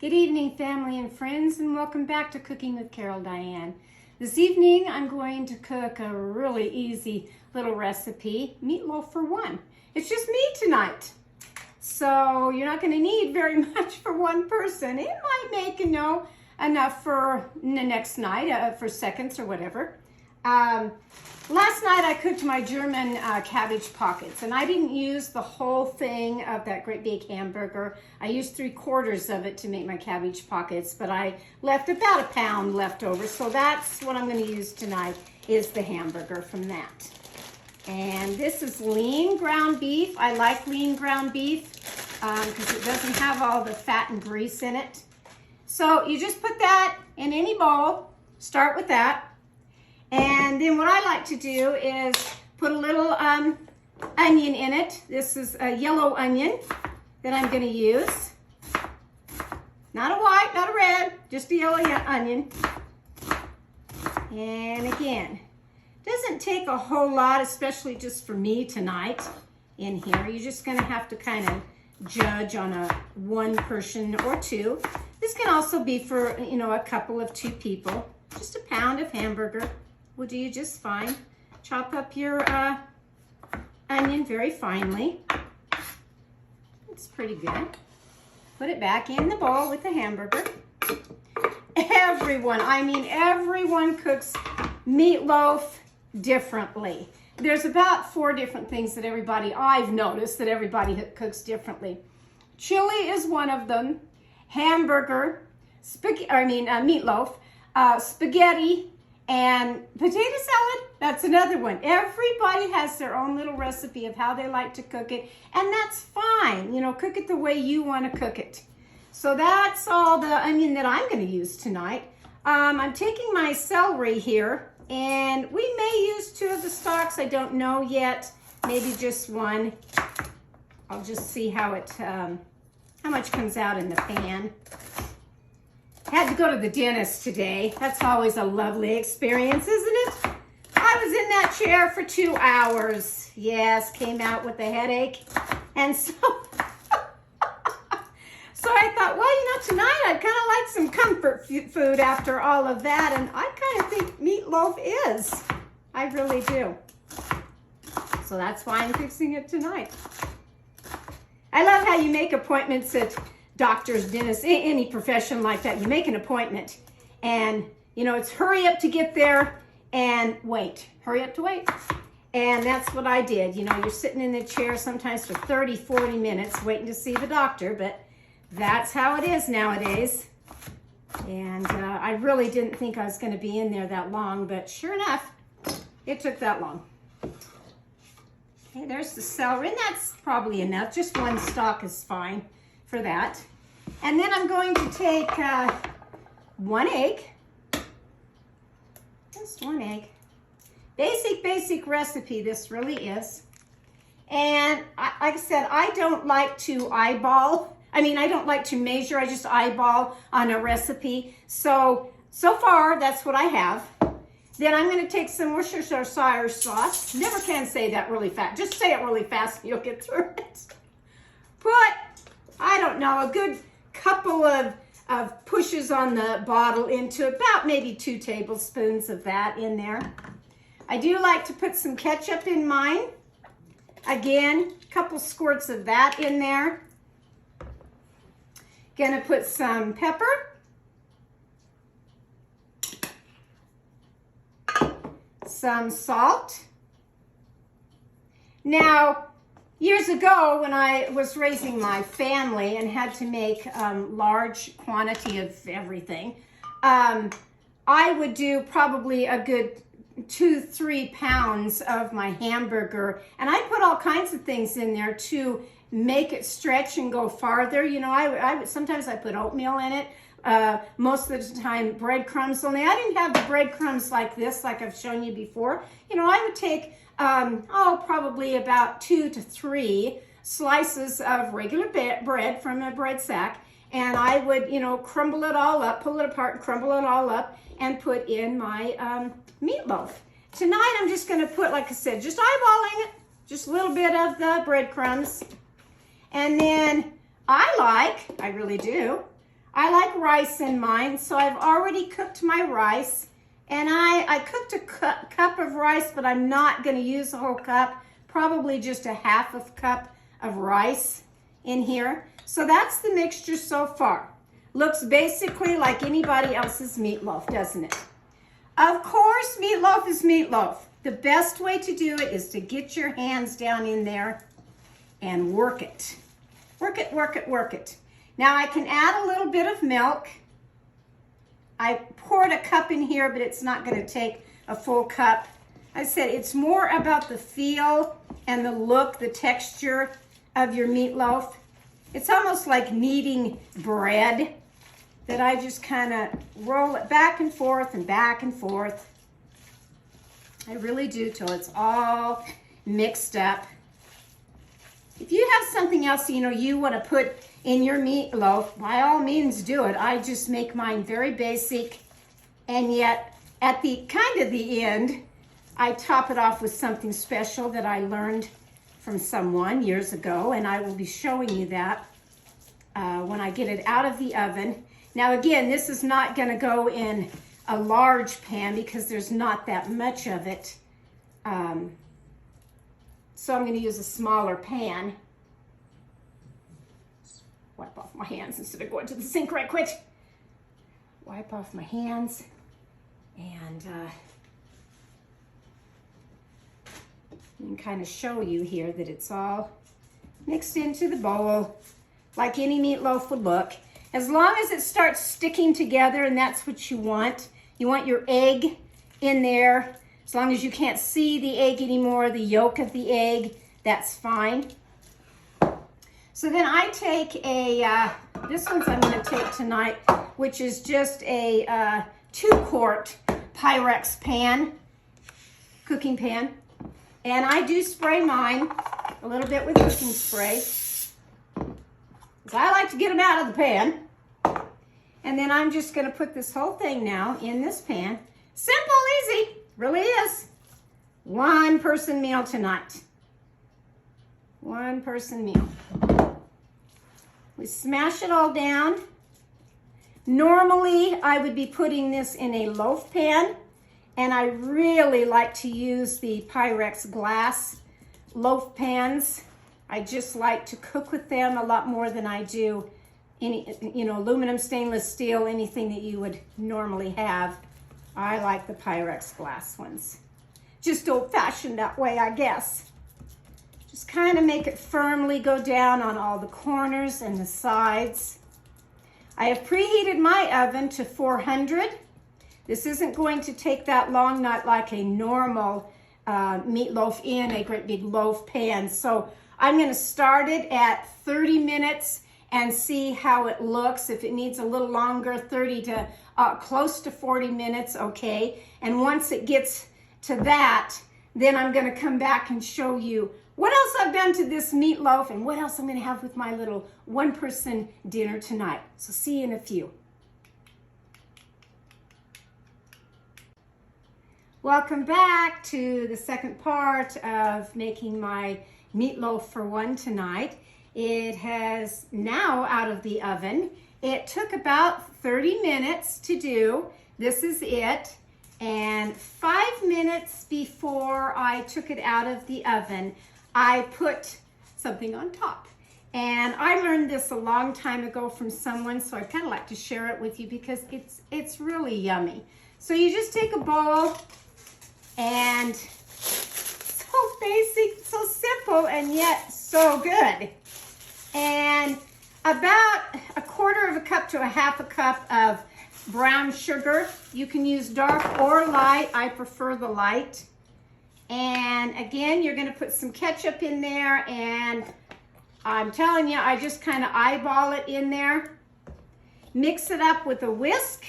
Good evening, family and friends, and welcome back to Cooking with Carol Diane. This evening, I'm going to cook a really easy little recipe, meatloaf for one. It's just me tonight, so you're not going to need very much for one person. It might make, enough for the next night, for seconds or whatever. Last night I cooked my German cabbage pockets, and I didn't use the whole thing of that great big hamburger. I used 3/4 of it to make my cabbage pockets, but I left about a pound left over. So that's what I'm going to use tonight, is the hamburger from that. And this is lean ground beef. I like lean ground beef because it doesn't have all the fat and grease in it. So you just put that in any bowl, start with that. And then what I like to do is put a little onion in it. This is a yellow onion that I'm going to use. Not a white, not a red, just a yellow onion. And again, doesn't take a whole lot, especially just for me tonight in here. You're just going to have to kind of judge on a one person or two. This can also be for, a couple of two people. Just a pound of hamburger will do you just fine. Chop up your onion very finely. It's pretty good. Put it back in the bowl with the hamburger. Everyone cooks meatloaf differently. There's about 4 different things that I've noticed that everybody cooks differently. Chili is one of them. Hamburger, meatloaf, spaghetti, and potato salad, that's another one. Everybody has their own little recipe of how they like to cook it, and that's fine. Cook it the way you want to cook it. So that's all the onion that I'm going to use tonight. I'm taking my celery here, and we may use 2 of the stalks. I don't know yet. Maybe just one. I'll just see how much comes out in the pan. Had to go to the dentist today. That's always a lovely experience, isn't it? I was in that chair for 2 hours. Yes, came out with a headache. And so, I thought, well, tonight I'd kind of like some comfort food after all of that. And I kind of think meatloaf is. I really do. So that's why I'm fixing it tonight. I love how you make appointments at doctors, dentists, any profession like that. You make an appointment and, it's hurry up to get there and wait. Hurry up to wait. And that's what I did. You're sitting in the chair sometimes for 30, 40 minutes waiting to see the doctor, but that's how it is nowadays. And I really didn't think I was going to be in there that long, but sure enough, it took that long. Okay, there's the celery, and that's probably enough. Just 1 stalk is fine for that. And then I'm going to take 1 egg. Just 1 egg. Basic recipe, this really is. And like I said, I don't like to eyeball. I don't like to measure. I just eyeball on a recipe. So far, that's what I have. Then I'm going to take some Worcestershire sauce. Never can say that really fast. Just say it really fast and you'll get through it. Put, I don't know, a good couple of pushes on the bottle into about maybe 2 tablespoons of that in there. I do like to put some ketchup in mine. Again, a couple squirts of that in there. Gonna put some pepper. Some salt. Now, years ago when I was raising my family and had to make large quantity of everything, I would do probably a good 2-3 pounds of my hamburger, and I put all kinds of things in there to make it stretch and go farther. Sometimes I put oatmeal in it. Most of the time breadcrumbs, only I didn't have the breadcrumbs like this, like I've shown you before. I would take probably about 2 to 3 slices of regular bread from a bread sack, and I would crumble it all up, pull it apart and crumble it all up and put in my meatloaf. Tonight I'm just going to put, like I said, just eyeballing it, just a little bit of the breadcrumbs. And then I really do, I like rice in mine, so I've already cooked my rice. And I cooked a cup of rice, but I'm not going to use a whole cup. Probably just a half of cup of rice in here. So that's the mixture so far. Looks basically like anybody else's meatloaf, doesn't it? Of course, meatloaf is meatloaf. The best way to do it is to get your hands down in there and work it. Work it, work it, work it. Now I can add a little bit of milk. I poured a cup in here, but it's not going to take a full cup. I said it's more about the feel and the look, the texture of your meatloaf. It's almost like kneading bread, that I just kind of roll it back and forth and back and forth. I really do, till it's all mixed up. If you have something else, you want to put in your meatloaf, by all means do it. I just make mine very basic, and yet at the end, I top it off with something special that I learned from someone years ago, and I will be showing you that when I get it out of the oven. Now again, this is not going to go in a large pan because there's not that much of it. So I'm going to use a smaller pan. Wipe off my hands instead of going to the sink right quick. Wipe off my hands, and kind of show you here that it's all mixed into the bowl like any meatloaf would look. As long as it starts sticking together, and that's what you want. You want your egg in there. As long as you can't see the egg anymore, the yolk of the egg, that's fine. So then I take this one's I'm going to take tonight, which is just a 2-quart Pyrex pan, cooking pan. And I do spray mine a little bit with cooking spray, because I like to get them out of the pan. And then I'm just going to put this whole thing now in this pan. Simple, easy, really is. One person meal tonight. One person meal. We smash it all down. Normally, I would be putting this in a loaf pan, and I really like to use the Pyrex glass loaf pans. I just like to cook with them a lot more than I do any, aluminum, stainless steel, anything that you would normally have. I like the Pyrex glass ones. Just old-fashioned that way, I guess. Just kind of make it firmly go down on all the corners and the sides. I have preheated my oven to 400. This isn't going to take that long, not like a normal meatloaf in a great big loaf pan. So I'm going to start it at 30 minutes and see how it looks. If it needs a little longer, 30 to close to 40 minutes, okay. And once it gets to that, then I'm going to come back and show you what else I've done to this meatloaf and what else I'm going to have with my little one-person dinner tonight. So see you in a few. Welcome back to the second part of making my meatloaf for one tonight. It has now out of the oven. It took about 30 minutes to do. This is it. And 5 minutes before I took it out of the oven, I put something on top. And I learned this a long time ago from someone, so I kind of like to share it with you because it's really yummy. So you just take a bowl, and so basic, so simple, and yet so good. And about 1/4 cup to 1/2 cup of brown sugar. You can use dark or light. I prefer the light. And again, you're going to put some ketchup in there, and I'm telling you, I just kind of eyeball it in there. Mix it up with a whisk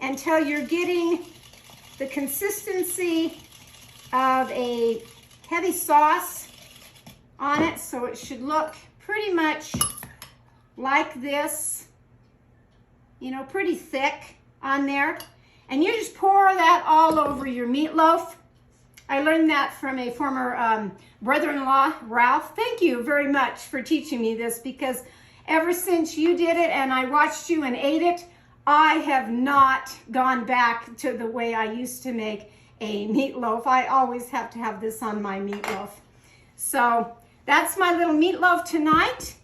until you're getting the consistency of a heavy sauce on it. So it should look pretty much like this, pretty thick on there. And you just pour that all over your meatloaf. I learned that from a former brother-in-law, Ralph. Thank you very much for teaching me this, because ever since you did it and I watched you and ate it, I have not gone back to the way I used to make a meatloaf. I always have to have this on my meatloaf. So that's my little meatloaf tonight.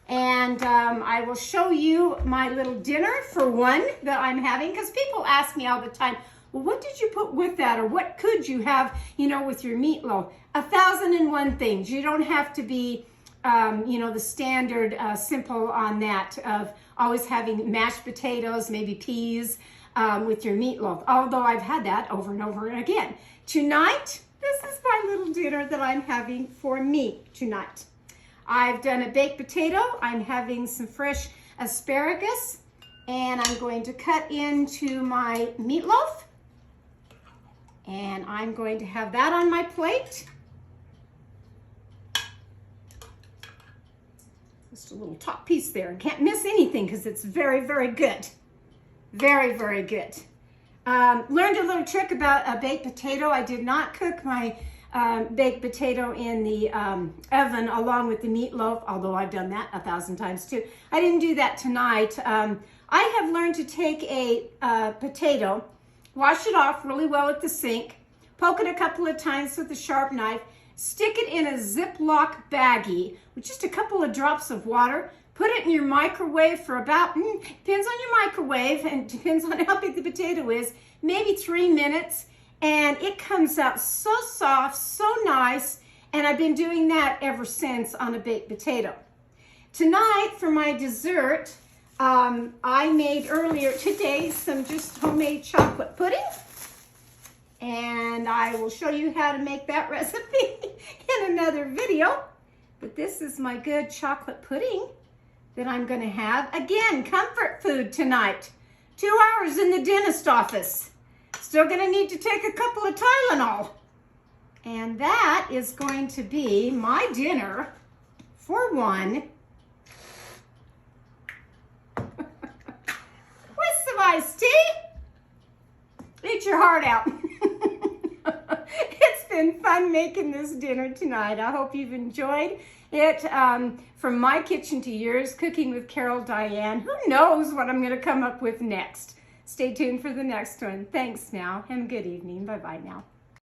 And I will show you my little dinner for one that I'm having, because people ask me all the time, well, what did you put with that, or what could you have, you know, with your meatloaf? 1,001 things. You don't have to be, you know, the standard simple on that of always having mashed potatoes, maybe peas with your meatloaf, although I've had that over and over again. Tonight, this is my little dinner that I'm having for me tonight. I've done a baked potato. I'm having some fresh asparagus, and I'm going to cut into my meatloaf. And I'm going to have that on my plate. Just a little top piece there. I can't miss anything because it's very, very good. Very, very good. Learned a little trick about a baked potato. I did not cook my baked potato in the oven along with the meatloaf, although I've done that 1,000 times too. I didn't do that tonight. I have learned to take a potato, wash it off really well at the sink, poke it a couple of times with a sharp knife, stick it in a Ziploc baggie with just a couple of drops of water, put it in your microwave for about, depends on your microwave and depends on how big the potato is, maybe 3 minutes, and it comes out so soft, so nice, and I've been doing that ever since on a baked potato. Tonight, for my dessert, I made earlier today some just homemade chocolate pudding, and I will show you how to make that recipe in another video. But this is my good chocolate pudding that I'm going to have. Again, comfort food tonight. 2 hours in the dentist office. Still going to need to take a couple of Tylenol. And that is going to be my dinner for one. Some iced tea. Eat your heart out. It's been fun making this dinner tonight. I hope you've enjoyed it. From my kitchen to yours, cooking with Carol Diane. Who knows what I'm going to come up with next? Stay tuned for the next one. Thanks now, and good evening. Bye-bye now.